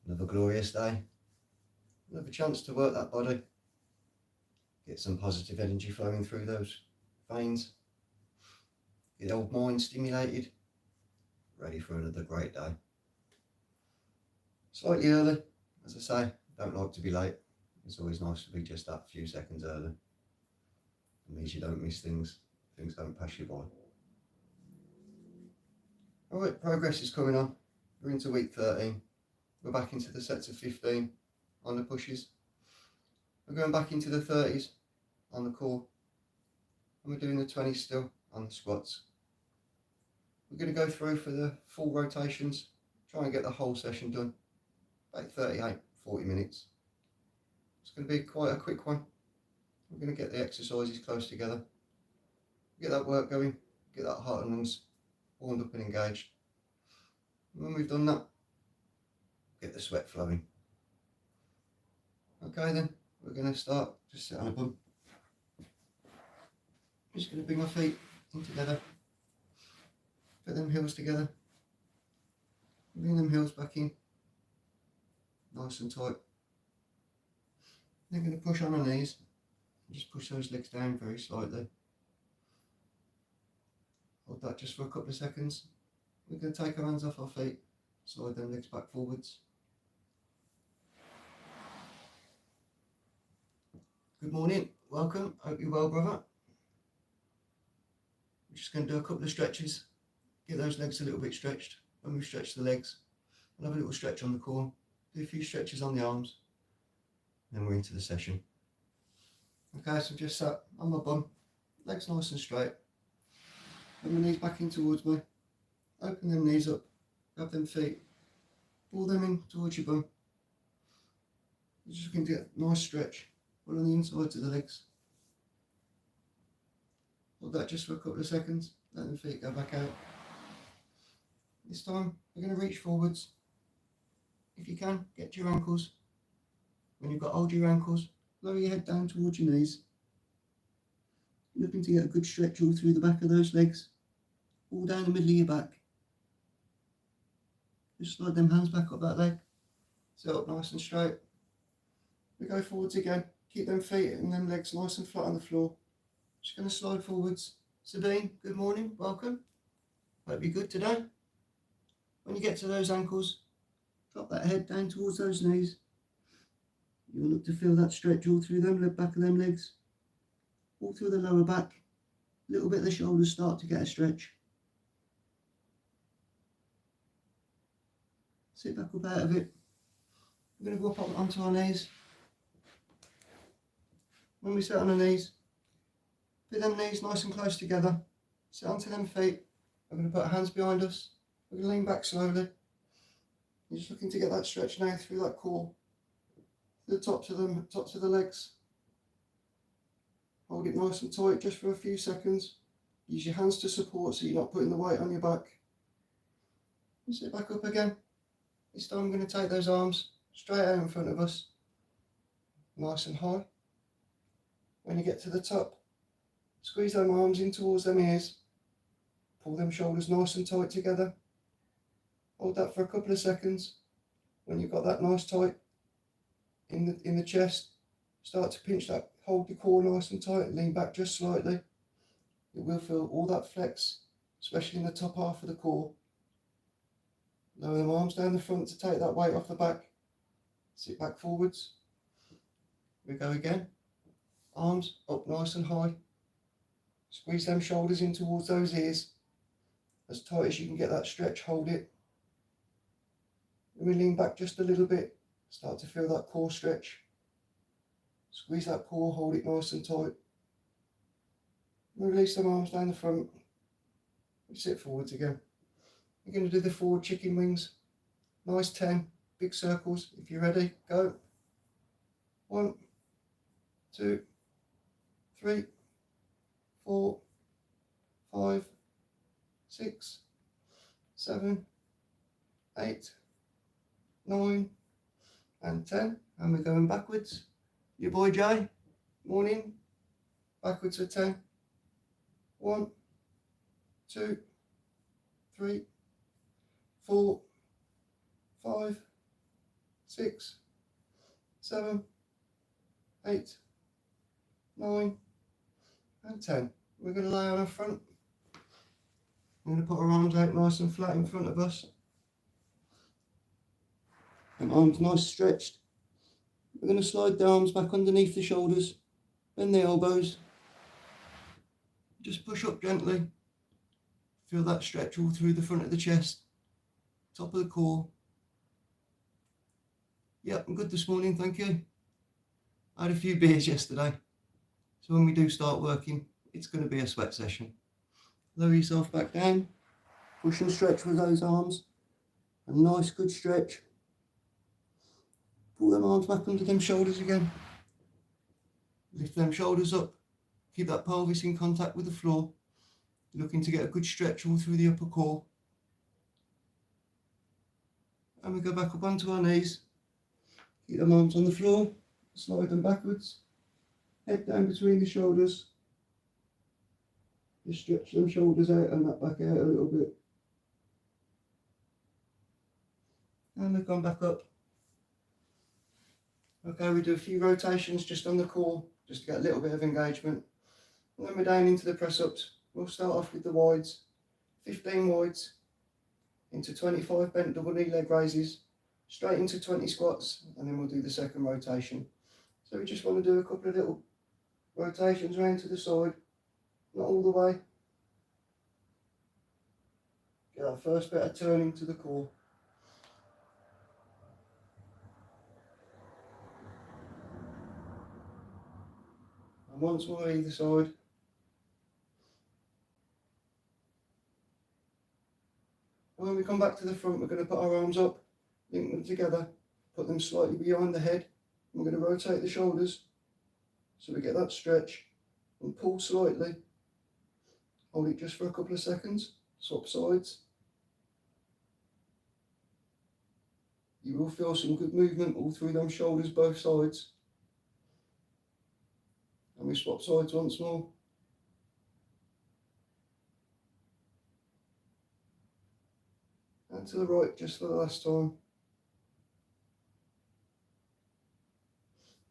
Another glorious day. Another chance to work that body. Get some positive energy flowing through those veins. Get the old mind stimulated. Ready for another great day. Slightly early, as I say, don't like to be late. It's always nice to be just that few seconds early. It means you don't miss things. Things don't pass you by. Alright, progress is coming on. We're into week 13. We're back into the sets of 15 on the pushes. We're going back into the 30s on the core. And we're doing the 20s still on the squats. We're going to go through for the full rotations. Try and get the whole session done. About 40 minutes. It's going to be quite a quick one. We're going to get the exercises close together. Get that work going. Get that heart and lungs warmed up and engaged. And when we've done that, get the sweat flowing. Okay then, we're going to start. Just sit on a bum. Just going to bring my feet in together. Put them heels together. Bring them heels back in. Nice and tight. Then going to push on our knees. Just push those legs down very slightly. Hold that just for a couple of seconds. We're going to take our hands off our feet. Slide them legs back forwards. Good morning, welcome, hope you're well, brother. We're just going to do a couple of stretches, get those legs a little bit stretched. When we stretch the legs, we'll have a little stretch on the core, do a few stretches on the arms, then we're into the session. Okay, so just sat on my bum, legs nice and straight, put my knees back in towards me, open them knees up, grab them feet, pull them in towards your bum. You're just going to get a nice stretch. All on the insides of the legs. Hold that just for a couple of seconds, let the feet go back out. This time we're going to reach forwards. If you can, get to your ankles. When you've got hold your ankles, lower your head down towards your knees. Looking to get a good stretch all through the back of those legs, all down the middle of your back. Just slide them hands back up that leg, sit up nice and straight. We go forwards again. Keep them feet and them legs nice and flat on the floor. Just going to slide forwards. Sabine, good morning, welcome. Hope you're good today. When you get to those ankles, drop that head down towards those knees. You'll look to feel that stretch all through them, the back of them legs, all through the lower back. A little bit of the shoulders start to get a stretch. Sit back up out of it. We're going to go up onto our knees. When we sit on our knees, put them knees nice and close together, sit onto them feet. We're going to put our hands behind us, we're going to lean back slowly. You're just looking to get that stretch now through that core, to the tops of the legs. Hold it nice and tight just for a few seconds. Use your hands to support so you're not putting the weight on your back. And sit back up again. This time I'm going to take those arms straight out in front of us, nice and high. When you get to the top, squeeze them arms in towards them ears. Pull them shoulders nice and tight together. Hold that for a couple of seconds. When you've got that nice tight in the chest, start to pinch that, hold the core nice and tight, lean back just slightly. You will feel all that flex, especially in the top half of the core. Lower them arms down the front to take that weight off the back. Sit back forwards. We go again. Arms up nice and high. Squeeze them shoulders in towards those ears. As tight as you can get that stretch, hold it. Then we lean back just a little bit. Start to feel that core stretch. Squeeze that core, hold it nice and tight. And release them arms down the front. We sit forwards again. We're going to do the forward chicken wings. Nice 10, big circles. If you're ready, go. 1, 2, 3, 4, 5, 6, 7, 8, 9, and 10. And we're going backwards. Your boy Jay, morning. Backwards for 10. 1, 2, 3, 4, 5, 6, 7, 8, 9 and 10. We're going to lay on our front. I'm going to put our arms out nice and flat in front of us. And arms nice stretched. We're going to slide the arms back underneath the shoulders, bend the elbows. Just push up gently. Feel that stretch all through the front of the chest, top of the core. Yep, I'm good this morning, thank you. I had a few beers yesterday, so when we do start working, it's going to be a sweat session. Lower yourself back down, push and stretch with those arms. A nice good stretch. Pull them arms back under them shoulders again. Lift them shoulders up. Keep that pelvis in contact with the floor. Looking to get a good stretch all through the upper core. And we go back up onto our knees. Keep them arms on the floor. Slide them backwards. Head down between the shoulders. Just stretch them shoulders out and that back out a little bit. And they've gone back up. Okay, we do a few rotations just on the core, just to get a little bit of engagement. And then we're down into the press-ups. We'll start off with the wides. 15 wides into 25 bent double knee leg raises, straight into 20 squats, and then we'll do the second rotation. So we just want to do a couple of little rotations around to the side, not all the way. Get that first bit of turning to the core. And once more either side. And when we come back to the front, we're going to put our arms up, link them together, put them slightly behind the head. We're going to rotate the shoulders so we get that stretch and pull slightly. Hold it just for a couple of seconds, swap sides. You will feel some good movement all through them shoulders, both sides. And we swap sides once more. And to the right just for the last time.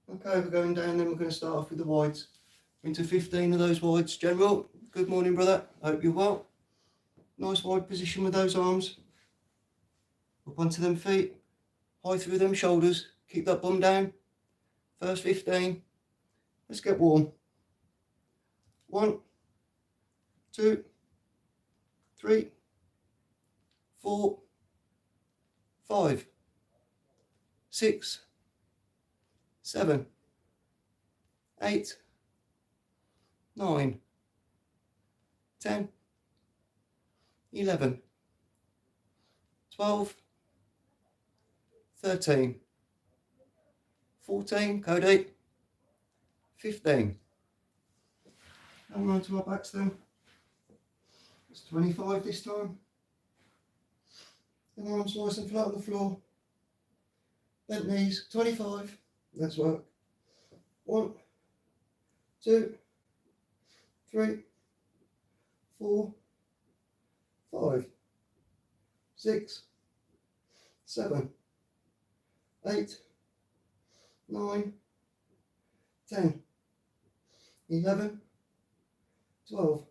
Okay, we're going down, then we're going to start off with the wides. Into 15 of those wides. General, good morning, brother. Hope you're well. Nice wide position with those arms. Up onto them feet. High through them shoulders. Keep that bum down. First 15. Let's get warm. 1, 2, 3, 4, 5, 6, 7, 8, 9, 10, 11, 12, 13, 14, code 8, 15. And we're on to our backs then. It's 25 this time. The arms nice and flat on the floor. Bent knees, 25. Let's work. 1, 2, 3, 4, 5, 6, 7, 8, 9, 10, 11, 12,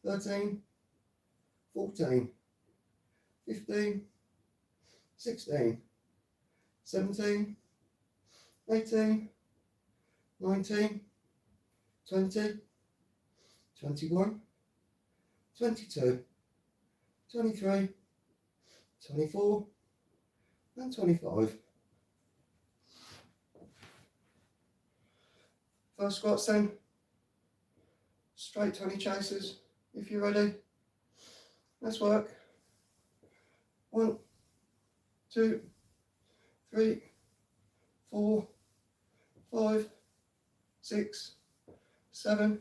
13, 14, 15, 16, 17, 18, 19, 20, 21, 22, 23, 24, and 25. First squats then. Straight 20 chases, if you're ready. Let's work. 1, 2, 3, 4, 5, 6, 7,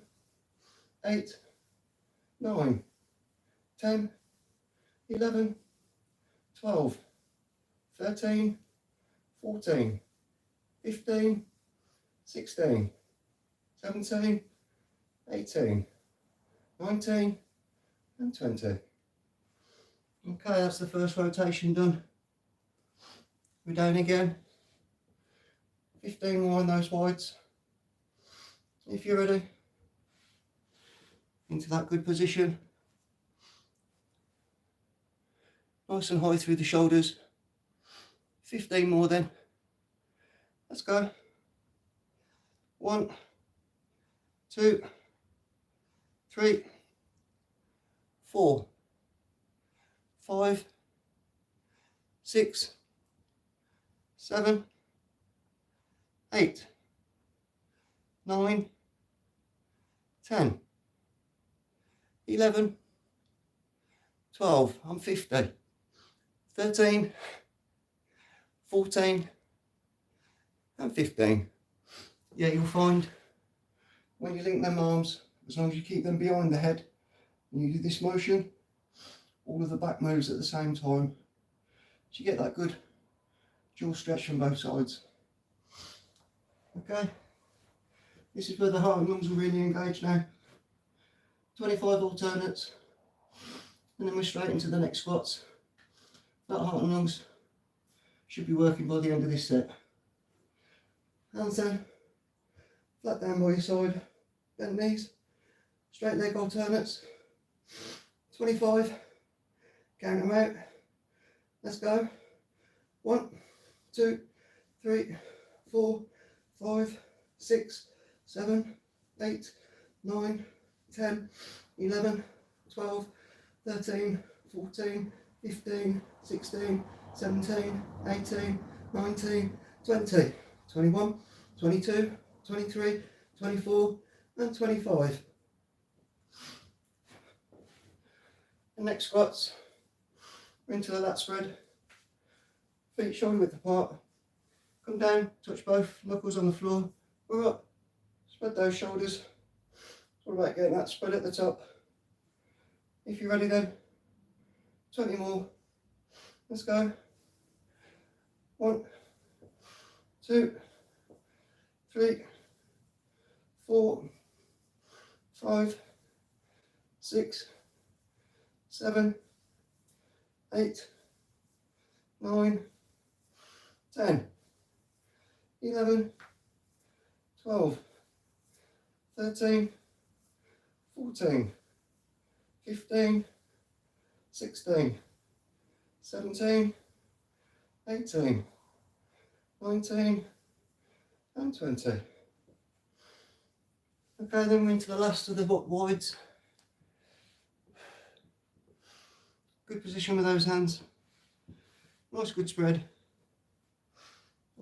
8, 9, 10, 11, 12, 13, 14, 15, 16, 17, 18, 19, and 20. Okay, that's the first rotation done. We're down again. 15 more on those wides. If you're ready, into that good position. Nice and high through the shoulders. 15 more then. Let's go. 1, 2, 3, 4, 5, 6, 7, 8, 9, 10, 11, 12, I'm 50, 13, 14 and 15. Yeah, you'll find when you link them arms, as long as you keep them behind the head and you do this motion, all of the back moves at the same time, so you get that good dual stretch from both sides. Okay, this is where the heart and lungs will really engage now. 25 alternates, and then we're straight into the next squats. That heart and lungs should be working by the end of this set. Hands down, flat down by your side, bent knees, straight leg alternates. 25, count them out. Let's go. 1, 2, 3, 4, 5, 6, 7, 8, 9, 10, 11, 12, 13, 14, 15, 16, 17, 18, 19, 20, 21, 22, 23, 24 and 25. The next squats, we're into the lat spread, feet shoulder width apart, come down, touch both knuckles on the floor, we're up, spread those shoulders. It's all about getting that spread at the top. If you're ready then, 20 more, let's go. 1, 2, 3, 4, 5, 6, 7, 8, 9, 10, 11, 12, 13, 14, 15, 16, 17, 18, 19 and 20. Okay, then we're into the last of the wides. Good position with those hands. Nice good spread.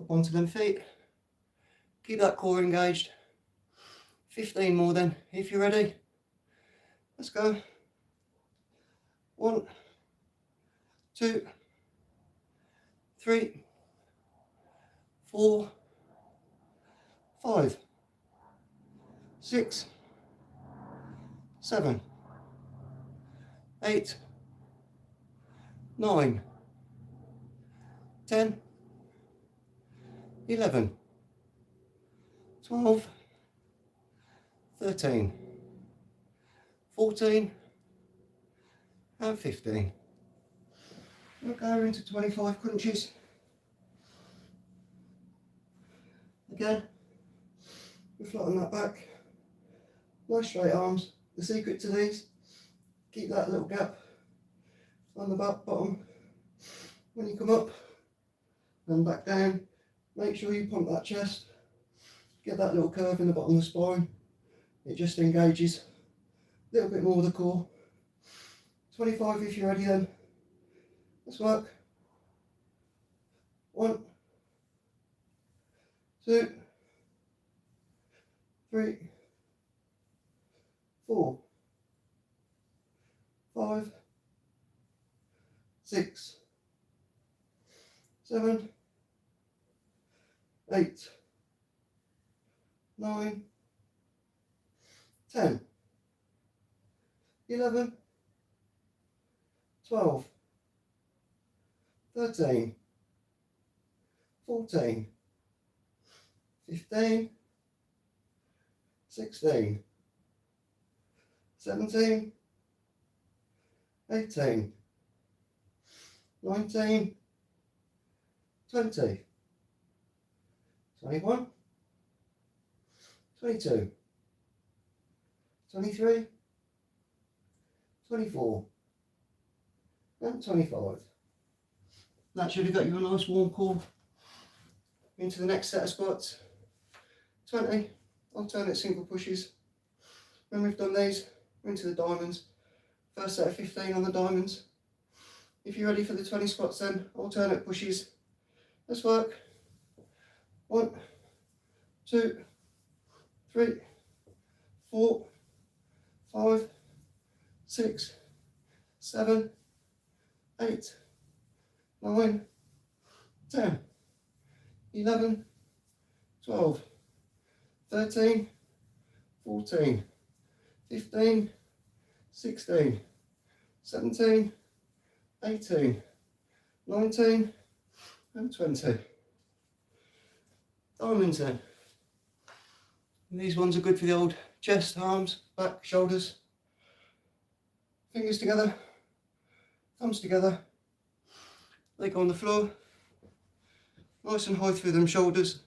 Up onto them feet. Keep that core engaged. 15 more then, if you're ready. Let's go. 1, 2, 3, 4, 5, 6, 7, 8, 9, 10, 11, 12, 13, 14 and 15. We'll go into 25 crunches. Again, we flatten that back. Nice straight arms. The secret to these, keep that little gap on the back bottom. When you come up and back down, make sure you pump that chest. Get that little curve in the bottom of the spine. It just engages a little bit more of the core. 25 if you're ready then. Let's work. 1, 2, 3, 4, 5, 6, 7, 8, 9, 10, 11, 12, 13, 14, 15, 16, 17, 18, 19, 20, 21, 22, 23, 24, and 25. That should have got you a nice warm core into the next set of squats. 20 alternate single pushes. When we've done these, we're into the diamonds. First set of 15 on the diamonds. If you're ready for the 20 squats then, alternate pushes. Let's work. 1, 2, 3, 4, 5, 6, 7, 8, 9, 10, 11, 12, 13, 14, 15, 16, 17, 18, 19, and 20. Diamonds then. And these ones are good for the old chest, arms, back, shoulders. Fingers together, thumbs together, leg on the floor, nice and high through them shoulders.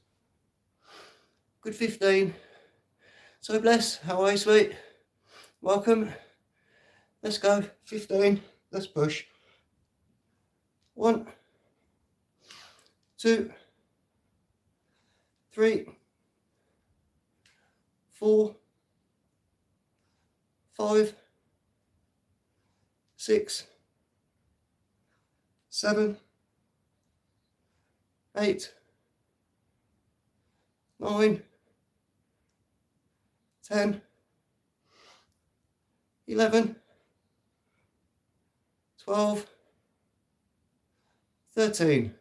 Good 15. So bless, how are you, sweet? Welcome. Let's go. 15. Let's push. 1, 2, 3, 4, 5, 6, 7, 8, 9, 10, 11, 12, 13,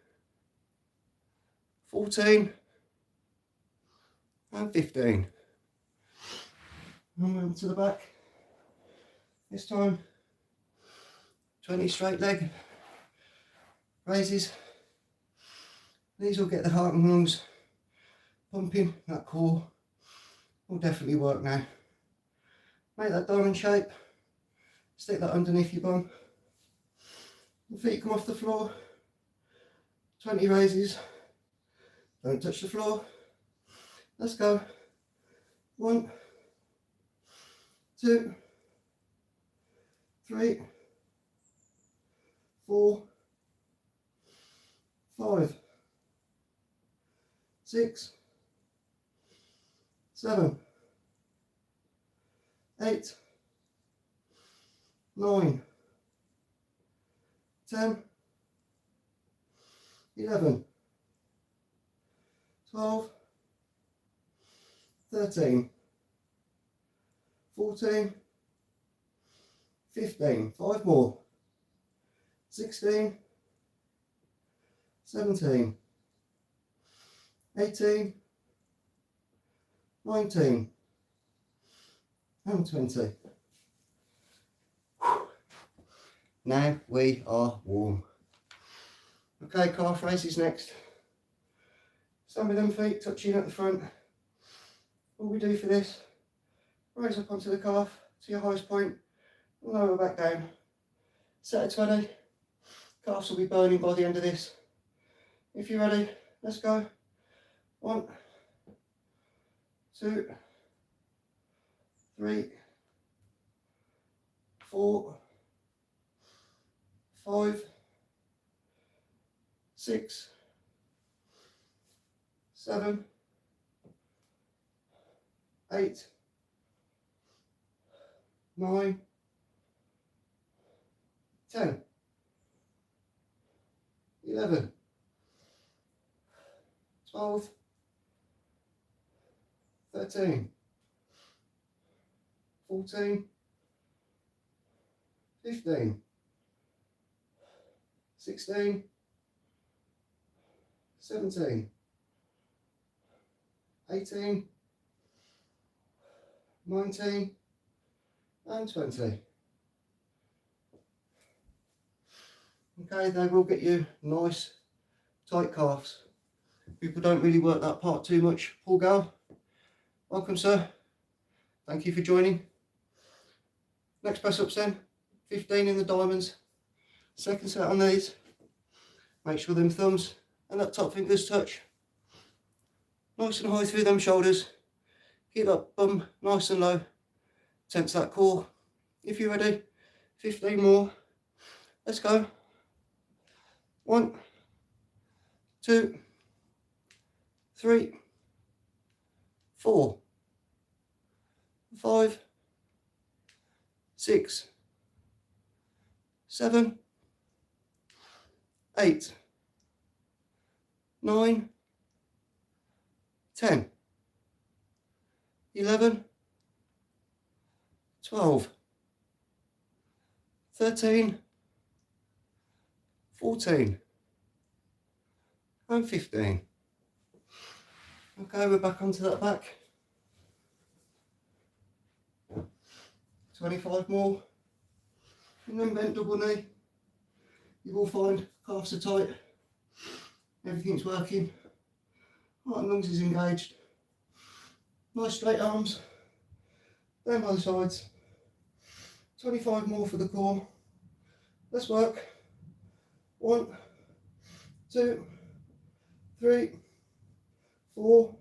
14, and 15. And move to the back. This time, 20 straight leg raises. These will get the heart and lungs pumping. That core will definitely work now. Make that diamond shape. Stick that underneath your bum. The feet come off the floor. 20 raises. Don't touch the floor. Let's go. 1, 2, 3, 4, 5, 6, 7, 8, 9, 10, 11, 12, 13, 14, 15, 5 more, 16, 17, 18, 19, and 20. Now we are warm. Okay, calf raises next. Stand with them feet touching at the front. All we do for this, raise up onto the calf to your highest point, lower back down. Set of 20. Calves will be burning by the end of this. If you're ready, let's go. 1, 2, 3, 4, 5, 6, 7, 8, 9, 10, 11, 12, 13, 14, 15, 16, 17, 18, 19, and 20. Okay, they will get you nice tight calves. People don't really work that part too much. Paul Gal, welcome sir. Thank you for joining. Next press ups then, 15 in the diamonds. Second set on these. Make sure them thumbs and that top fingers touch. Nice and high through them shoulders. Keep that bum nice and low. Tense that core. If you're ready, 15 more. Let's go. 1, 2, 3, 4, 5, 6, 7, 8, 9, 10, 11, 12, 13, 14, and 15. Okay, we're back onto that back. 25 more. And then bent double knee. You will find calves are tight. Everything's working. Heart and lungs is engaged. Nice straight arms. Down by the sides. 25 more for the core. Let's work. 1, 2, 3, 4,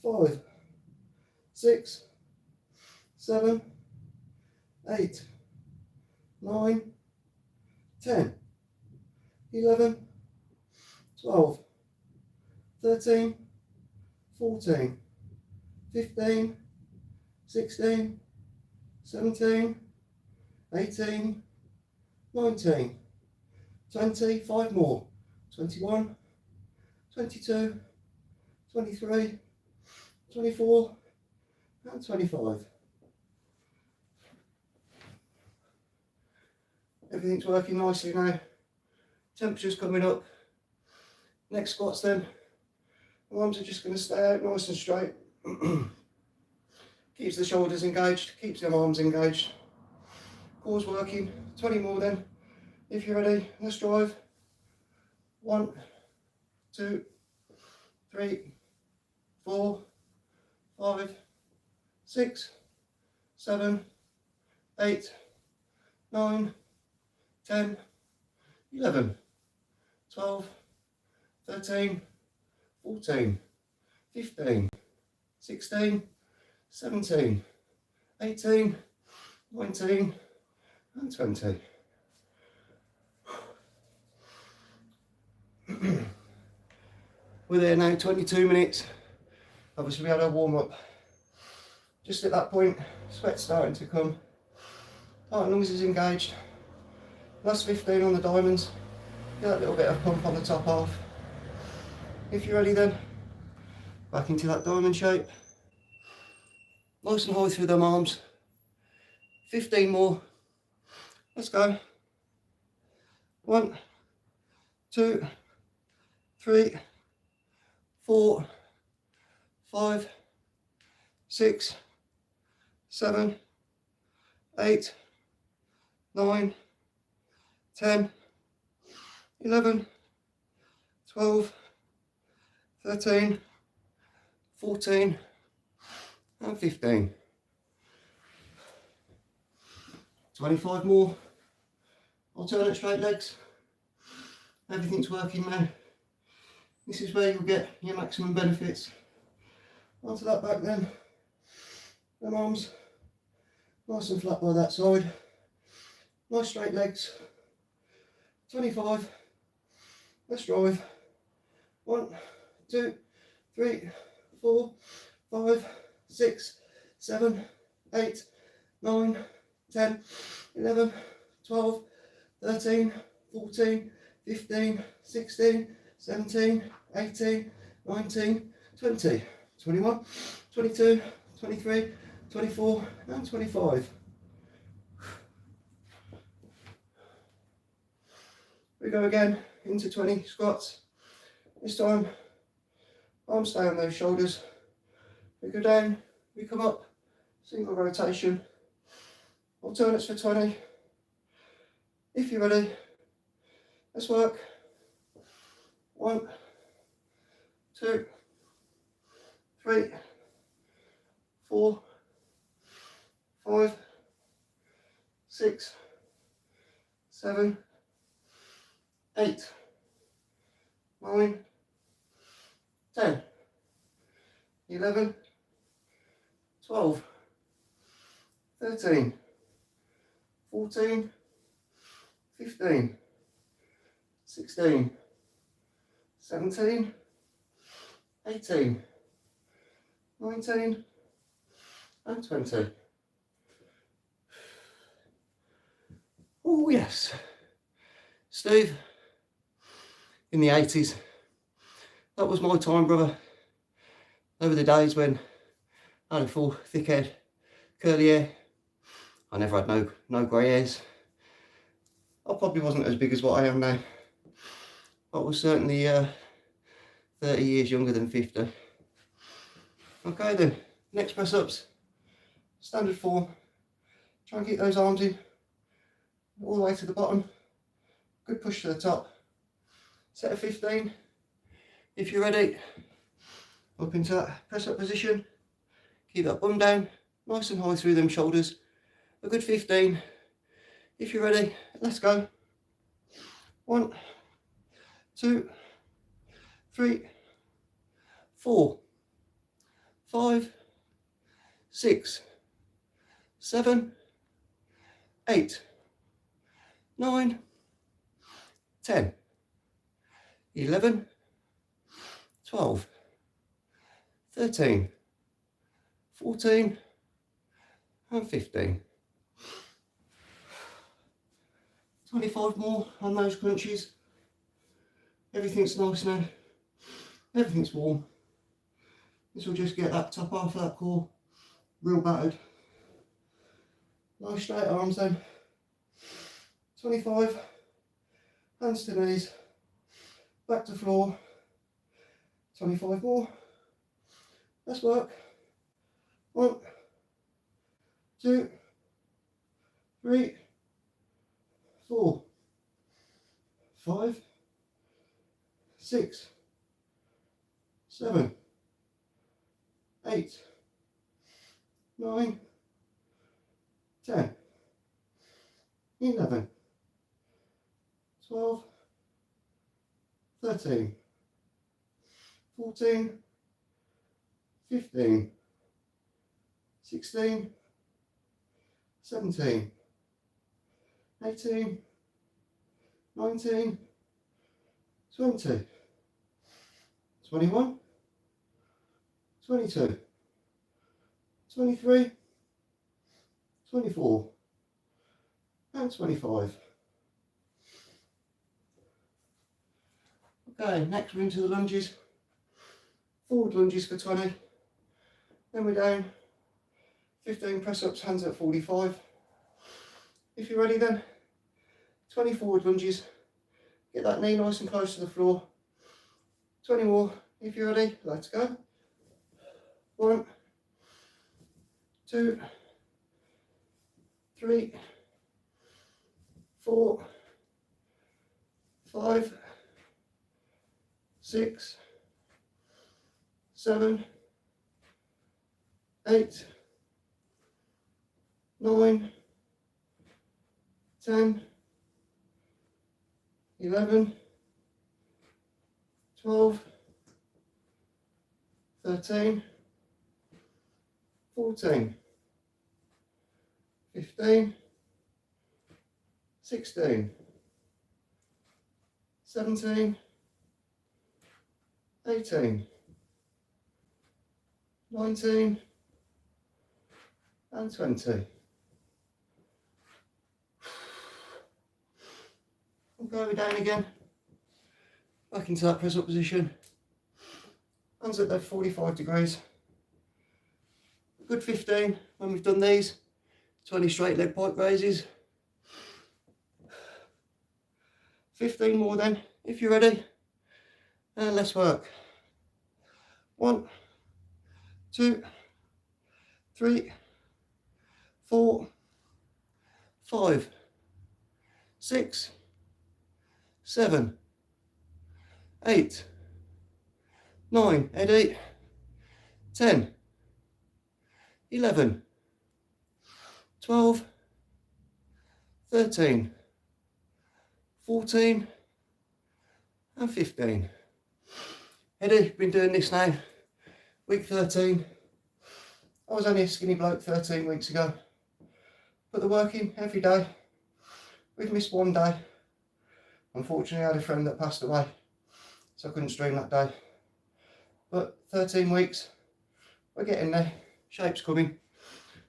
5, 6, 7, 8, 9, 10, 11, 12, 13, 14, 15, 16, 17, 18, 19, 20, 5 more, 21, 22, 23, 24, and 25. Everything's working nicely now. Temperature's coming up. Next squats then. The arms are just going to stay out nice and straight. Keeps the shoulders engaged, keeps the arms engaged. Core's working. 20 more then. If you're ready, let's drive. 1, 2, 3, 4, 5, 6, 7, 8, 9, 10, 11, 12, 13, 14, 15, 16, 17, 18, 19, and 20. We're there now, 22 minutes. Obviously we had our warm up. Just at that point, sweat's starting to come. Heart and lungs is engaged. Last 15 on the diamonds. Get that little bit of pump on the top half. If you're ready then, back into that diamond shape. Nice and high through them arms. 15 more. Let's go. 1, 2, 3, 4, 5, 6, 7, 8, 9, 10, 11, 12, 13, 14, and 15. 25 more. Alternate straight legs. Everything's working now. This is where you'll get your maximum benefits. Onto that back then. Them arms nice and flat by that side. Nice straight legs. 25. Let's drive. 1, 2, 3, 4, 5, 6, 7, 8, 9, 10, 11, 12, 13, 14, 15, 16, 17, 18, 19, 20, 21, 22, 23, 24, and 25. We go again into 20 squats. This time, arms stay on those shoulders. We go down, we come up, single rotation. Alternates for 20. If you're ready, let's work. 1, 2, 3, 4, 5, 6, 7, 8, 9, 10, 11, 12, 13, 14, 15, 16, 17, 18, 19 and 20. Oh yes, Steve, in the 80s, that was my time, brother. They were the days when I had a full thick head, curly hair. I never had no grey hairs. I probably wasn't as big as what I am now. I was certainly 30 years younger than 50. Okay then, next press ups, standard form. Try and keep those arms in, all the way to the bottom. Good push to the top. Set of 15. If you're ready, up into that press up position. Keep that bum down, nice and high through them shoulders. A good 15. If you're ready, let's go. 1, 2, 3, 4, 5, 6, 7, 8, 9, 10, 11, 12, 13, 14 and 15. 25 more on those crunches. Everything's nice now. Everything's warm. This will just get that top half of that core real battered. Nice straight arms then. 25. Hands to knees. Back to floor. 25 more. Let's work. 1, 2, 3, 4, 5, 6, 7, 8, 9, 10, 11, 12, 13, 14, 15, 16, 17, 18, 19, 20, 21, 22, 23, 24 and 25. Okay, next we're into the lunges. Forward lunges for 20. Then we're down. 15 press ups, hands at 45. If you're ready then, 20 forward lunges. Get that knee nice and close to the floor. 20 more. If you're ready, let's go. 1, 2, 3, 4, 5, 6, 7, 8, 9, 10, 11, 12, 13, 14, 15, 16, 17, 18, 19 and 20. We'll go down again, back into that press up position, hands at that 45 degrees, good 15 when we've done these, 20 straight leg pike raises, 15 more then, if you're ready, and let's work. 1, 2, 3, 4, 5, 6, 7, 8, 9, Eddie, 10, 11, 12, 13, 14 and 15. Eddie, been doing this now, week 13. I was only a skinny bloke 13 weeks ago. Put the work in every day. We've missed one day. Unfortunately, I had a friend that passed away, so I couldn't stream that day. But 13 weeks, we're getting there. Shape's coming.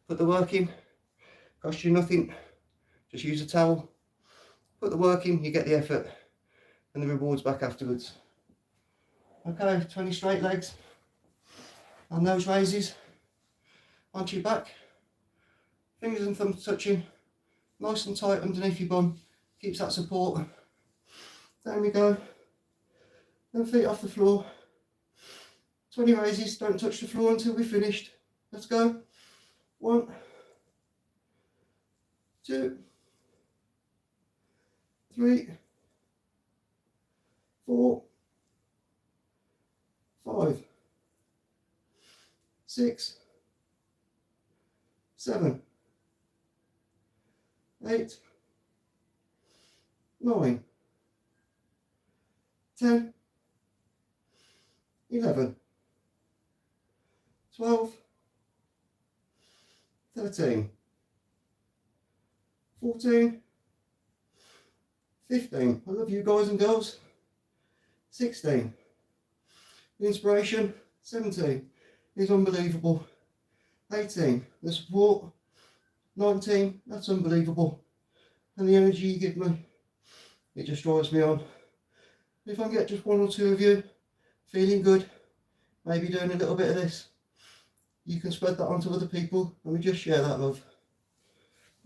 Put the work in. Cost you nothing. Just use a towel. Put the work in, you get the effort and the rewards back afterwards. Okay, 20 straight legs on those raises. Onto your back. Fingers and thumbs touching. Nice and tight underneath your bum. Keeps that support. There we go. Then feet off the floor. 20 raises, don't touch the floor until we're finished. Let's go. 1, 2, 3, 4, 5, 6, 7, 8, 9, 10, 11, 12, 13, 14, 15, I love you guys and girls, 16, the inspiration, 17, is unbelievable, 18, the support, 19, that's unbelievable, and the energy you give me, it just drives me on. If I can get just 1 or 2 of you feeling good, maybe doing a little bit of this, you can spread that on to other people and we just share that love.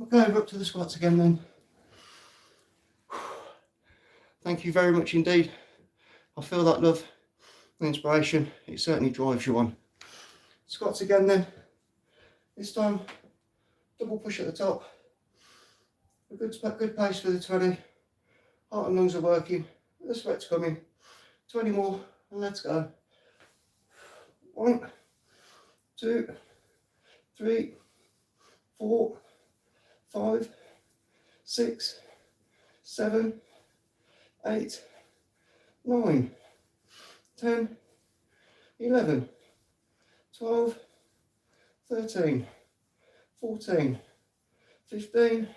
Okay, we're up to the squats again then. Thank you very much indeed. I feel that love and inspiration. It certainly drives you on. Squats again then. This time, double push at the top. A good pace for the 20. Heart and lungs are working. The sweat's coming. 20 more and let's go. 1, 2, 3, 4, 5, 6, 7, 8, 9, 10, 11, 12, 13, 14, 15,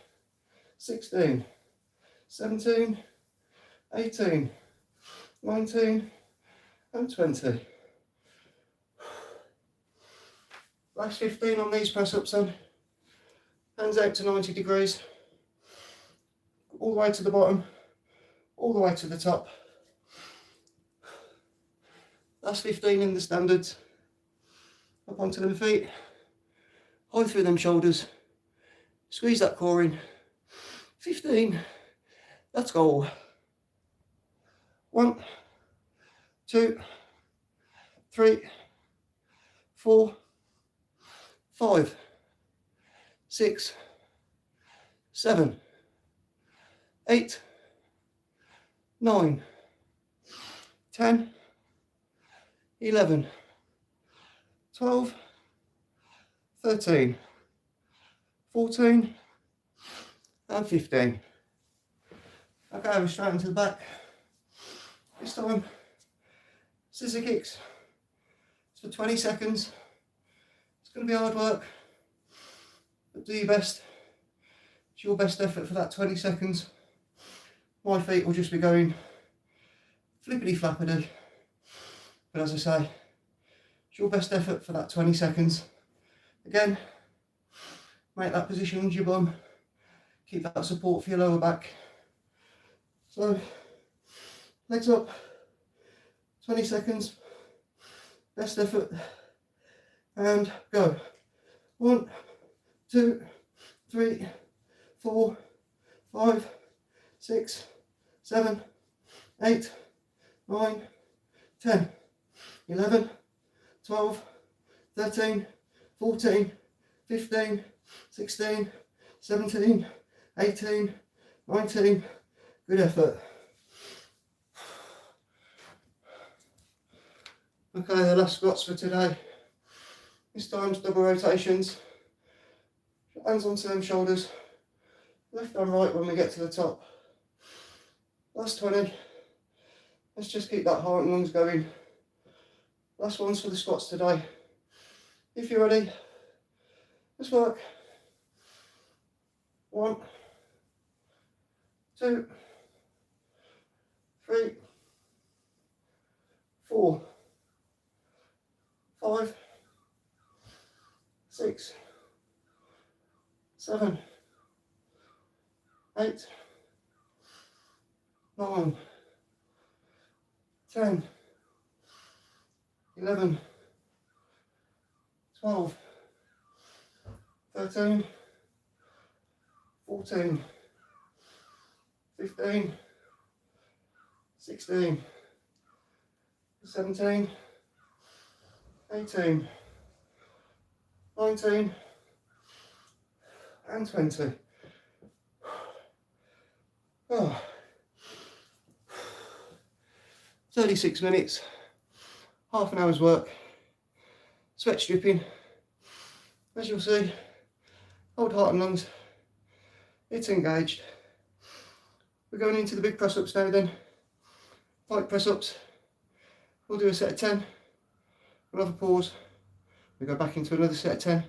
16, 17, 18, 19 and 20. Last 15 on these press ups then. Hands out to 90 degrees. All the way to the bottom. All the way to the top. Last 15 in the standards. Up onto them feet. High through them shoulders. Squeeze that core in. 15. Let's go. 1, 2, 3, 4, 5, 6, 7, 8, 9, 10, 11, 12, 13, 14 and 15. Okay, we're straight into the back. This time, scissor kicks. It's for 20 seconds. It's going to be hard work, but do your best. It's your best effort for that 20 seconds. My feet will just be going flippity flappity. But as I say, it's your best effort for that 20 seconds. Again, make that position under your bum. Keep that support for your lower back. So, legs up, 20 seconds, best effort, and go. 1, 2, 3, 4, 5, 6, 7, 8, 9, 10, 11, 12, 13, 14, 15, 16, 17, 18, 19, good effort. Okay, the last squats for today. This time's double rotations. Hands onto them shoulders. Left and right when we get to the top. Last 20. Let's just keep that heart and lungs going. Last ones for the squats today. If you're ready, let's work. 1, 2, 3, 4, 5, 6, 7, 8, 9, 10, 11, 12, 13, 14, 15, 16, 17, 18, 19 and 20. Oh. 36 minutes, half an hour's work, sweat dripping. As you'll see, hold heart and lungs, it's engaged. We're going into the big press ups now then. Light press ups, we'll do a set of 10, we'll have a pause, we'll go back into another set of 10,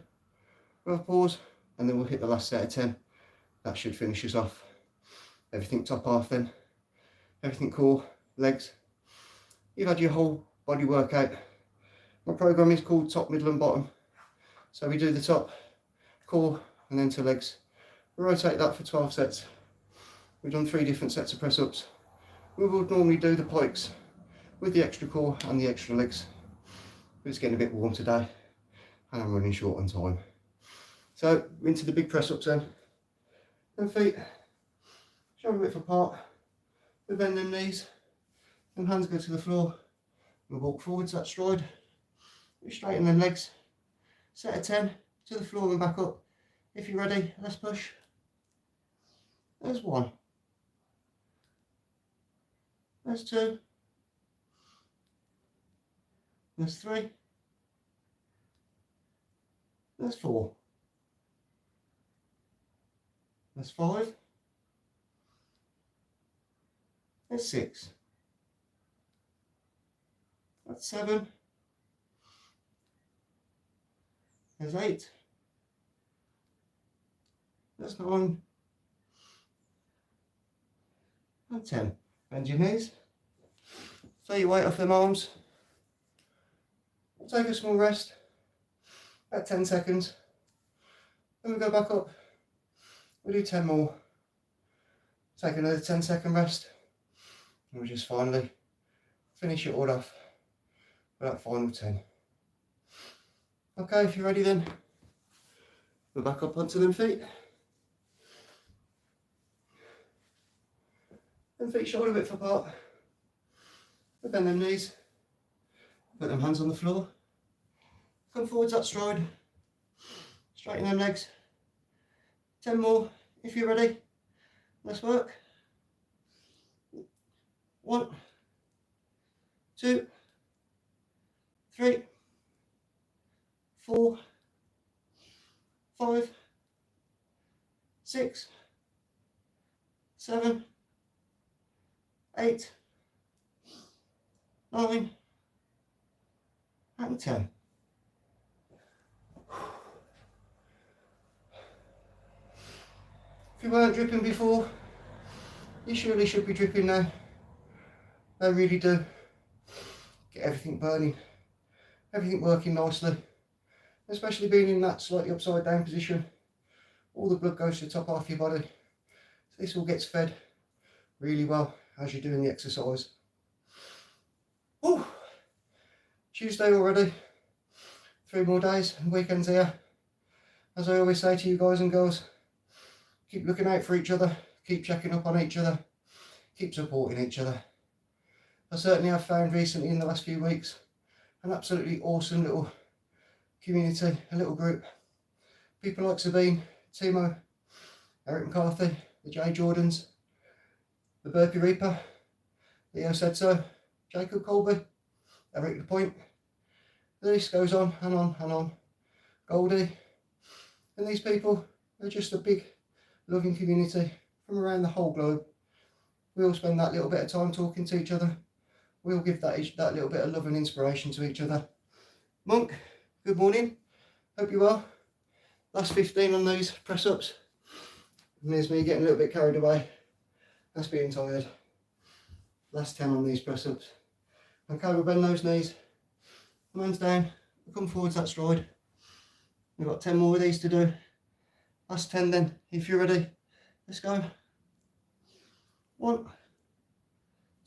we'll have a pause, and then we'll hit the last set of 10. That should finish us off. Everything top half then, everything core, legs. You've had your whole body workout. My program is called top, middle and bottom. So we do the top, core and then to legs. We rotate that for 12 sets. We've done 3 different sets of press ups. We would normally do the pikes with the extra core and the extra legs. But it's getting a bit warm today and I'm running short on time. So into the big press ups then. Them feet shoulder width apart. We bend them knees. Them hands go to the floor. We'll walk forwards that stride. We straighten them legs. Set of 10 to the floor and back up. If you're ready, let's push. There's 1. There's 2. There's 3. There's 4. There's 5. There's 6. That's 7. There's 8. There's 9. And 10. Bend your knees. Throw your weight off them arms. We'll take a small rest. About 10 seconds. Then we go back up. We'll do 10 more. Take another 10-second rest. And we'll just finally finish it all off for that final 10. Okay, if you're ready then, we're back up onto them feet. Them feet shoulder width apart. We bend them knees. Put them hands on the floor. Come forwards that stride. Straighten them legs. 10 more if you're ready. Let's work. 1, 2, 3, 4, 5, 6, 7, 8, 9 and 10. If you weren't dripping before, you surely should be dripping now. They really do. Get everything burning, everything working nicely. Especially being in that slightly upside down position. All the blood goes to the top half of your body. So this all gets fed really well as you're doing the exercise. Woo! Tuesday already. 3 more days and weekends here. As I always say to you guys and girls, keep looking out for each other, keep checking up on each other, keep supporting each other. I certainly have found recently in the last few weeks an absolutely awesome little community, a little group. People like Sabine, Timo, Eric McCarthy, the J Jordans, the Burpee Reaper, Leo Said So, Jacob Colby, Eric the Point. The list goes on and on and on. Goldie. And these people are just a big loving community from around the whole globe. We all spend that little bit of time talking to each other, we'll give that little bit of love and inspiration to each other. Monk, good morning. Hope you are. Last 15 on those press-ups. And there's me getting a little bit carried away. That's being tired. Last 10 on these press-ups. Okay, we'll bend those knees. Hands down. We'll come forwards that stride. We've got 10 more of these to do. Last 10 then, if you're ready. Let's go. 1,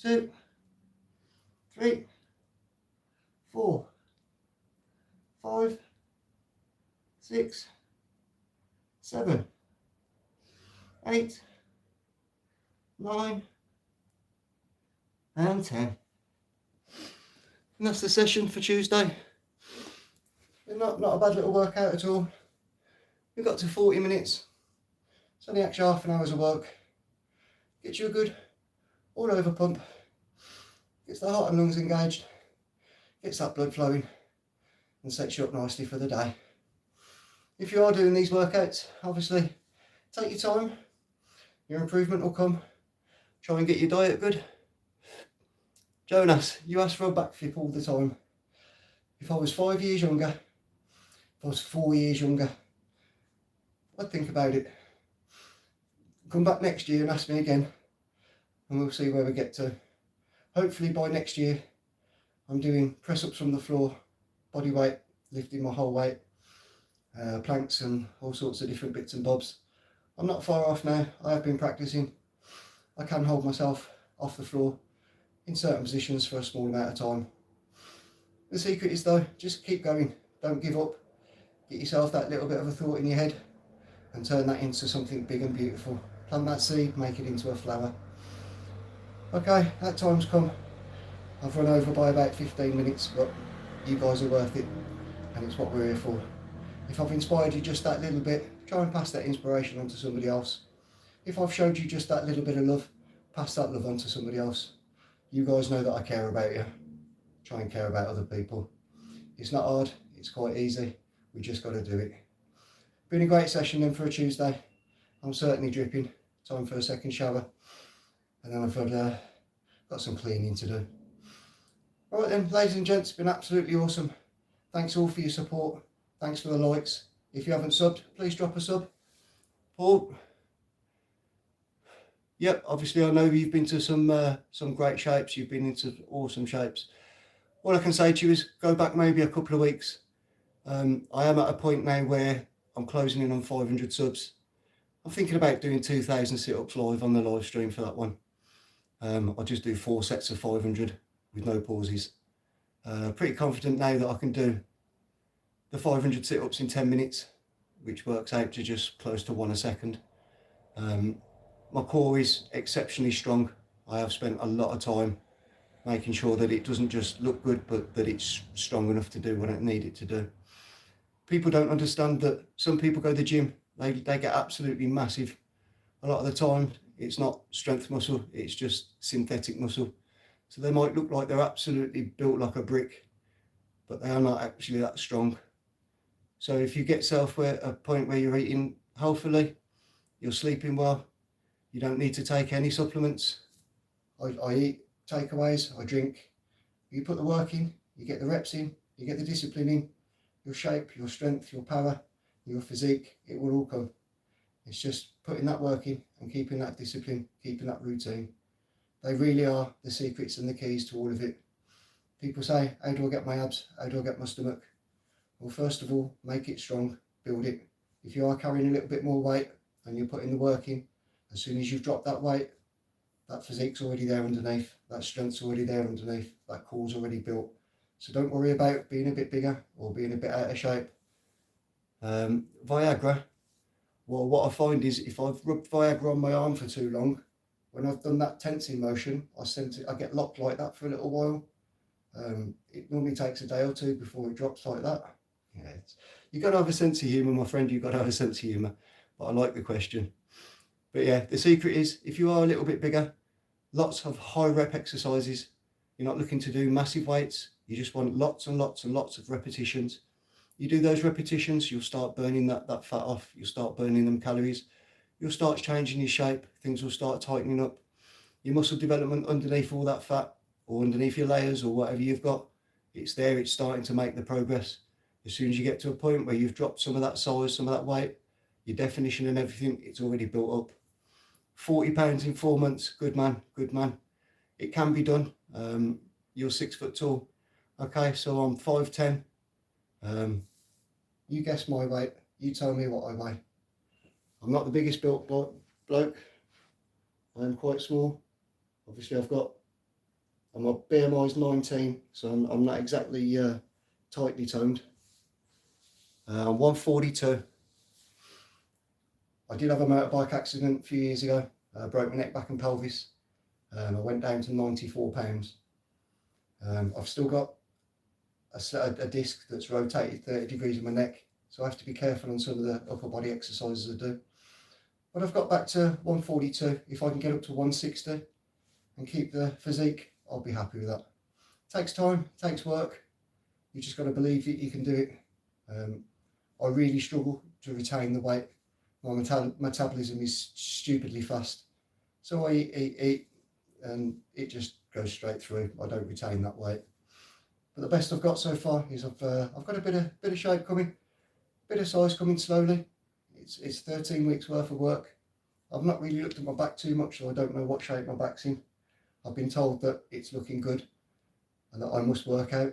2, 3, 4, 5, 6, 7, 8, 9, and 10. And that's the session for Tuesday. Not a bad little workout at all. We got to 40 minutes. It's only actually half an hour's of work. Gets you a good all over pump. Gets the heart and lungs engaged. Gets that blood flowing and sets you up nicely for the day. If you are doing these workouts, obviously take your time. Your improvement will come. Try and get your diet good. Jonas, you ask for a back flip all the time. If I was 5 years younger, if I was 4 years younger, I'd think about it. Come back next year and ask me again, and we'll see where we get to. Hopefully by next year, I'm doing press-ups from the floor, body weight, lifting my whole weight, planks and all sorts of different bits and bobs. I'm not far off now. I have been practicing. I can hold myself off the floor in certain positions for a small amount of time. The secret is though, just keep going. Don't give up. Get yourself that little bit of a thought in your head and turn that into something big and beautiful. Plant that seed, make it into a flower. Okay, that time's come. I've run over by about 15 minutes, but you guys are worth it, and it's what we're here for. If I've inspired you just that little bit, try and pass that inspiration on to somebody else. If I've showed you just that little bit of love, pass that love on to somebody else. You guys know that I care about you. Try and care about other people. It's not hard, it's quite easy. We just got to do it. Been a great session then for a Tuesday. I'm certainly dripping. Time for a second shower. And then I've got some cleaning to do. All right then, ladies and gents, it's been absolutely awesome. Thanks all for your support. Thanks for the likes. If you haven't subbed, please drop a sub. Paul. Yep, obviously I know you've been to some great shapes. You've been into awesome shapes. All I can say to you is go back maybe a couple of weeks. I am at a point now where I'm closing in on 500 subs. I'm thinking about doing 2,000 sit-ups live on the live stream for that one. I'll just do 4 sets of 500 with no pauses. Pretty confident now that I can do the 500 sit-ups in 10 minutes, which works out to just close to 1 a second. My core is exceptionally strong. I have spent a lot of time making sure that it doesn't just look good, but that it's strong enough to do what I need it to do. People don't understand that some people go to the gym, they get absolutely massive. A lot of the time, it's not strength muscle, it's just synthetic muscle. So they might look like they're absolutely built like a brick, but they are not actually that strong. So if you get yourself a point where you're eating healthily, you're sleeping well, you don't need to take any supplements. I eat takeaways, I drink. You put the work in, you get the reps in, you get the discipline in, your shape, your strength, your power, your physique, it will all come. It's just putting that work in and keeping that discipline, keeping that routine. They really are the secrets and the keys to all of it. People say, how do I get my abs? How do I get my stomach? Well, first of all, make it strong, build it. If you are carrying a little bit more weight and you're putting the work in, as soon as you've dropped that weight, that physique's already there underneath, that strength's already there underneath, that core's already built. So don't worry about being a bit bigger or being a bit out of shape. Viagra, well, what I find is if I've rubbed Viagra on my arm for too long, when I've done that tensing motion, I get locked like that for a little while. It normally takes a day or two before it drops like that. Yeah, you've got to have a sense of humour, my friend, you've got to have a sense of humour. But I like the question. But yeah, the secret is, if you are a little bit bigger, lots of high rep exercises. You're not looking to do massive weights. You just want lots and lots and lots of repetitions. You do those repetitions, you'll start burning that fat off. You'll start burning them calories. You'll start changing your shape. Things will start tightening up. Your muscle development underneath all that fat, or underneath your layers or whatever you've got. It's there, it's starting to make the progress. As soon as you get to a point where you've dropped some of that size, some of that weight, your definition and everything, it's already built up. 40 pounds in 4 months, good man, good man. It can be done. You're 6 foot tall. Okay, so I'm 5'10". You guess my weight, you tell me what I weigh. I'm not the biggest built bloke. I am quite small. Obviously and my BMI is 19, so I'm not exactly tightly toned. I'm 142. I did have a motorbike accident a few years ago. I broke my neck, back and pelvis. I went down to 94 pounds. I've still got a disc that's rotated 30 degrees in my neck, so I have to be careful on some of the upper body exercises I do. But I've got back to 142. If I can get up to 160 and keep the physique, I'll be happy with that. It takes time, it takes work. You just got to believe that you can do it. I really struggle to retain the weight. My metabolism is stupidly fast. So I eat, and it just goes straight through. I don't retain that weight. But the best I've got so far is I've got a bit of shape coming, bit of size coming slowly. It's 13 weeks worth of work. I've not really looked at my back too much, so I don't know what shape my back's in. I've been told that it's looking good and that I must work out.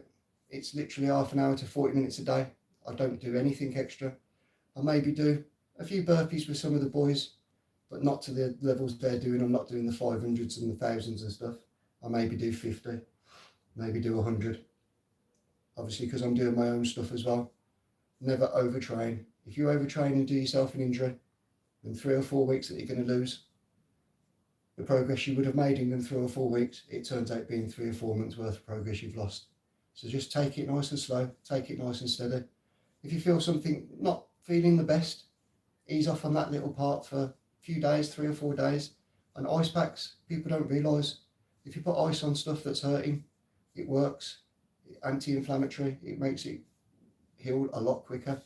It's literally half an hour to 40 minutes a day. I don't do anything extra. I maybe do a few burpees with some of the boys, but not to the levels they're doing. I'm not doing the 500s and the 1000s and stuff. I maybe do 50, maybe do 100. Obviously, because I'm doing my own stuff as well. Never overtrain. If you overtrain and do yourself an injury, in 3 or 4 weeks that you're going to lose the progress you would have made in them 3 or 4 weeks, it turns out being 3 or 4 months worth of progress you've lost. So just take it nice and slow, take it nice and steady. If you feel something not feeling the best, ease off on that little part for a few days, 3 or 4 days. And ice packs, people don't realise, if you put ice on stuff that's hurting, it works. Anti-inflammatory, it makes it heal a lot quicker.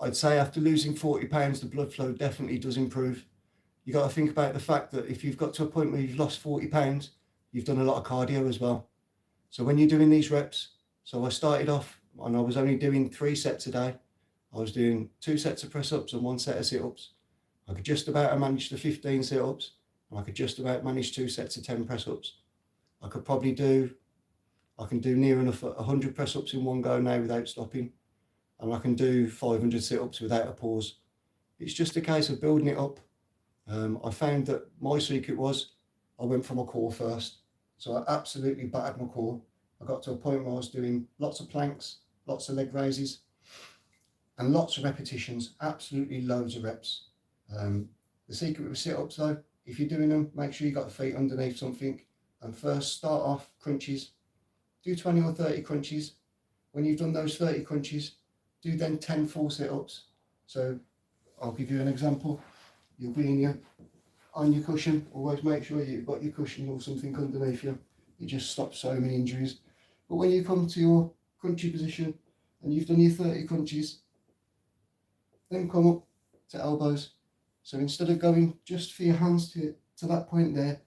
I'd say after losing 40 pounds, the blood flow definitely does improve. You got to think about the fact that if you've got to a point where you've lost 40 pounds, you've done a lot of cardio as well. So when you're doing these reps, so I started off and I was only doing 3 sets a day. I was doing 2 sets of press-ups and 1 set of sit-ups. I could just about manage the 15 sit-ups, and I could just about manage 2 sets of 10 press-ups. I can do near enough 100 press-ups in one go now without stopping, and I can do 500 sit-ups without a pause. It's just a case of building it up. I found that my secret was I went for my core first. So I absolutely battered my core. I got to a point where I was doing lots of planks, lots of leg raises, and lots of repetitions, absolutely loads of reps. The secret with sit-ups though, if you're doing them, make sure you got the feet underneath something, and first start off crunches. Do 20 or 30 crunches. When you've done those 30 crunches, do then 10 full sit-ups. So I'll give you an example. You'll be on your cushion. Always make sure you've got your cushion or something underneath you. It just stops so many injuries. But when you come to your crunchy position and you've done your 30 crunches, then come up to elbows. So instead of going just for your hands to that point there,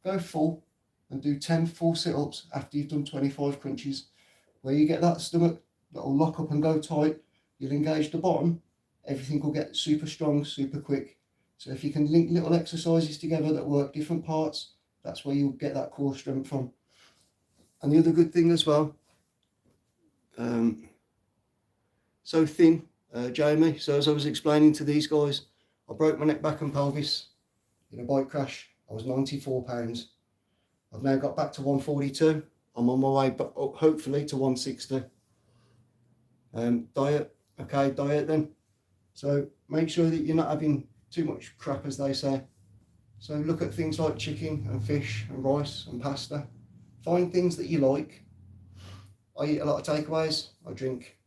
go full and do 10 full sit-ups after you've done 25 crunches. Where you get that stomach that'll lock up and go tight, you'll engage the bottom, everything will get super strong, super quick. So if you can link little exercises together that work different parts, that's where you'll get that core strength from. And the other good thing as well, so thin, Jamie, so as I was explaining to these guys, I broke my neck, back and pelvis in a bike crash. I was 94 pounds. I've now got back to 142. I'm on my way back up, hopefully, to 160. Diet then. So make sure that you're not having too much crap, as they say. So look at things like chicken and fish and rice and pasta. Find things that you like. I eat a lot of takeaways. I drink.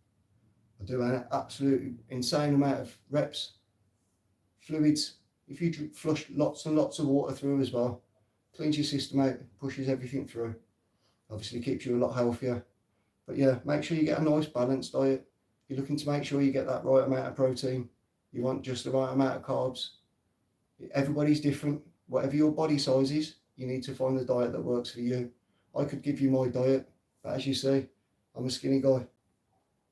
I do an absolute insane amount of reps. Fluids. If you flush lots and lots of water through as well, cleans your system out, pushes everything through. Obviously keeps you a lot healthier. But yeah, make sure you get a nice balanced diet. You're looking to make sure you get that right amount of protein. You want just the right amount of carbs. Everybody's different. whatever your body size is, you need to find the diet that works for you. I could give you my diet, but as you see, I'm a skinny guy.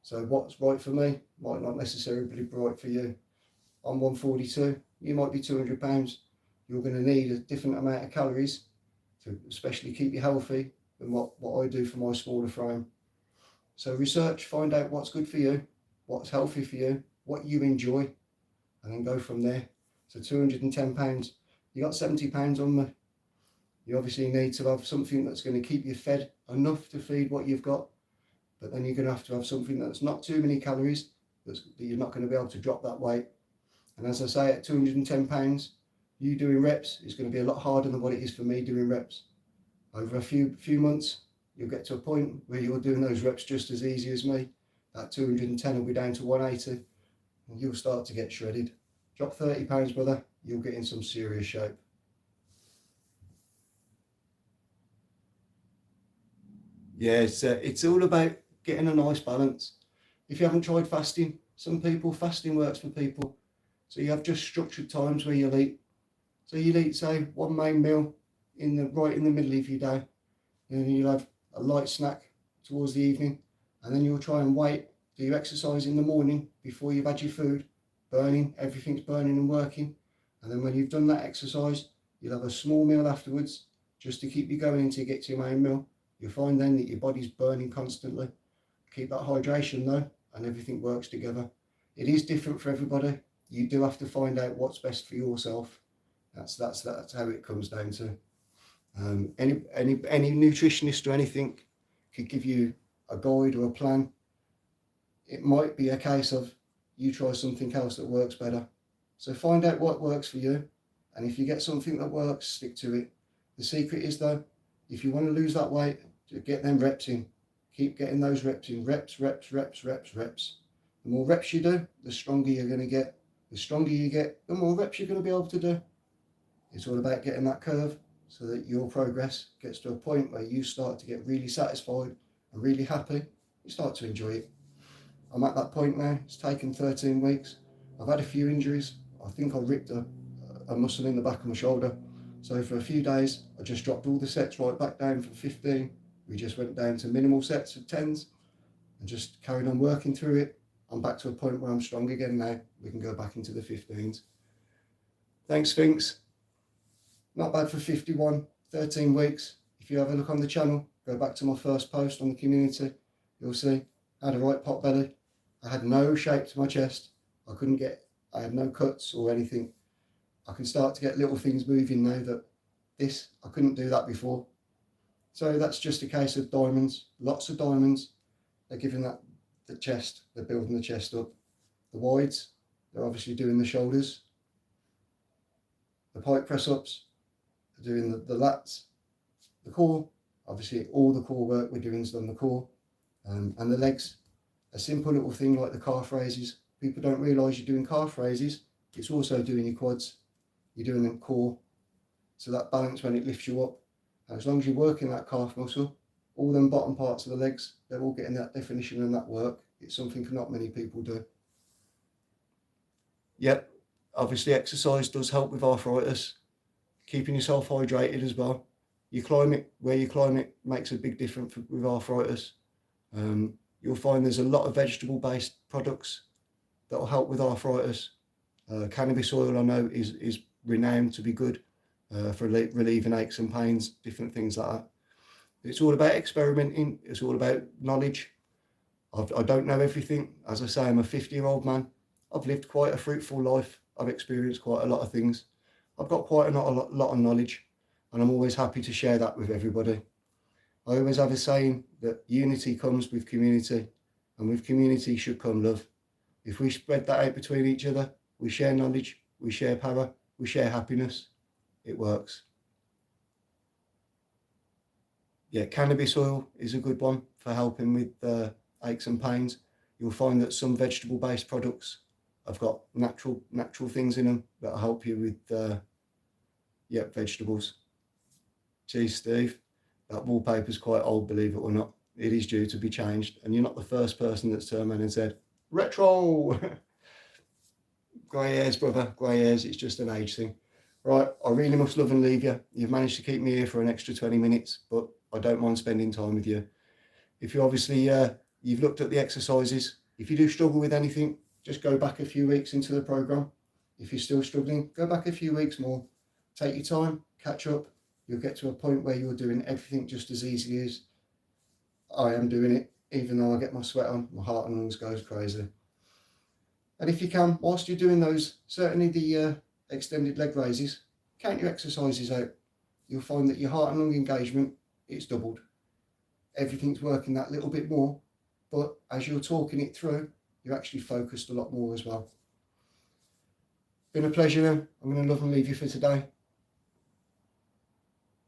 So what's right for me might not necessarily be right for you. I'm 142, you might be 200 pounds. You're going to need a different amount of calories to especially keep you healthy than what I do for my smaller frame. So research, find out what's good for you, what's healthy for you, what you enjoy, and then go from there. So 210 pounds, you got 70 pounds on me. You obviously need to have something that's going to keep you fed enough to feed what you've got, but then you're going to have something that's not too many calories, that you're not going to be able to drop that weight. And as I say, at 210 pounds, you doing reps is going to be a lot harder than what it is for me doing reps. Over a few months, you'll get to a point where you're doing those reps just as easy as me. That 210 will be down to 180, and you'll start to get shredded. Drop 30 pounds, brother, you'll get in some serious shape. Yeah, it's all about getting a nice balance. If you haven't tried fasting, some people, fasting works for people. So you have just structured times where you'll eat. So you'll eat, say, one main meal right in the middle of your day, and then you'll have a light snack towards the evening, and then you'll try and wait, do your exercise in the morning before you've had your food, everything's burning and working, and then when you've done that exercise, you'll have a small meal afterwards, just to keep you going until you get to your main meal. You'll find then that your body's burning constantly. Keep that hydration though, and everything works together. It is different for everybody. You do have to find out what's best for yourself. That's how it comes down to. Any nutritionist or anything could give you a guide or a plan. It might be a case of you try something else that works better. So find out what works for you, and if you get something that works, stick to it. The secret is though, if you want to lose that weight, to get them reps in. Keep getting those reps in. Reps. The more reps you do, the stronger you're going to get. The stronger you get, the more reps you're going to be able to do. It's all about getting that curve so that your progress gets to a point where you start to get really satisfied and really happy. You start to enjoy it. I'm at that point now. It's taken 13 weeks. I've had a few injuries. I think I ripped a muscle in the back of my shoulder. So for a few days, I just dropped all the sets right back down from 15. We just went down to minimal sets of 10s and just carried on working through it. I'm back to a point where I'm strong again now. We can go back into the 15s. Thanks, Sphinx. Not bad for 51, 13 weeks. If you have a look on the channel, go back to my first post on the community, you'll see I had a right pot belly. I had no shape to my chest. I had no cuts or anything. I can start to get little things moving now I couldn't do that before. So that's just a case of diamonds, lots of diamonds. They're giving that the chest, they're building the chest up. The wides, they're obviously doing the shoulders. The pike press ups, they're doing the lats. The core, obviously all the core work we're doing is on the core. And the legs, a simple little thing like the calf raises. People don't realise you're doing calf raises. It's also doing your quads. You're doing the core. So that balance when it lifts you up. And as long as you're working that calf muscle, all them bottom parts of the legs, they're all getting that definition and that work. It's something not many people do. Yep, obviously exercise does help with arthritis. Keeping yourself hydrated as well. Where you climb it makes a big difference with arthritis. You'll find there's a lot of vegetable-based products that will help with arthritis. Cannabis oil, I know, is renowned to be good for relieving aches and pains, different things like that. It's all about experimenting. It's all about knowledge. I don't know everything. As I say, I'm a 50-year-old man. I've lived quite a fruitful life. I've experienced quite a lot of things. I've got quite a lot of knowledge, and I'm always happy to share that with everybody. I always have a saying that unity comes with community, and with community should come love. If we spread that out between each other, we share knowledge, we share power, we share happiness, it works. Yeah, cannabis oil is a good one for helping with aches and pains. You'll find that some vegetable-based products have got natural things in them that help you with vegetables. Geez, Steve, that wallpaper's quite old, believe it or not. It is due to be changed, and you're not the first person that's turned around and said, retro! Grey hairs, brother, grey hairs, it's just an age thing. Right, I really must love and leave you. You've managed to keep me here for an extra 20 minutes, but I don't mind spending time with you. If you obviously, you've looked at the exercises, if you do struggle with anything, just go back a few weeks into the program. If you're still struggling, go back a few weeks more. Take your time, catch up. You'll get to a point where you're doing everything just as easy as I am doing it. Even though I get my sweat on, my heart and lungs goes crazy. And if you can, whilst you're doing those, certainly the extended leg raises, count your exercises out. You'll find that your heart and lung engagement, it's doubled. Everything's working that little bit more, but as you're talking it through, you're actually focused a lot more as well. Been a pleasure then. I'm going to love and leave you for today.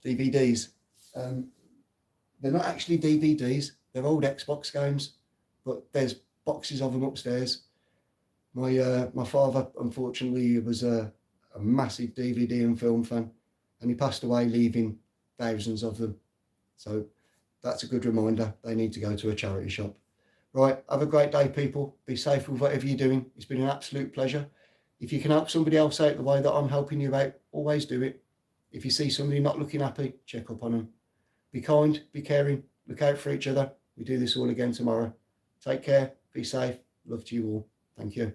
DVDs. They're not actually DVDs, they're old Xbox games, but there's boxes of them upstairs. My father, unfortunately, was a massive DVD and film fan, and he passed away leaving thousands of them. So that's a good reminder. They need to go to a charity shop. Right, have a great day, people. Be safe with whatever you're doing. It's been an absolute pleasure. If you can help somebody else out the way that I'm helping you out, always do it. If you see somebody not looking happy, check up on them. Be kind, be caring, look out for each other. We do this all again tomorrow. Take care, be safe. Love to you all. Thank you.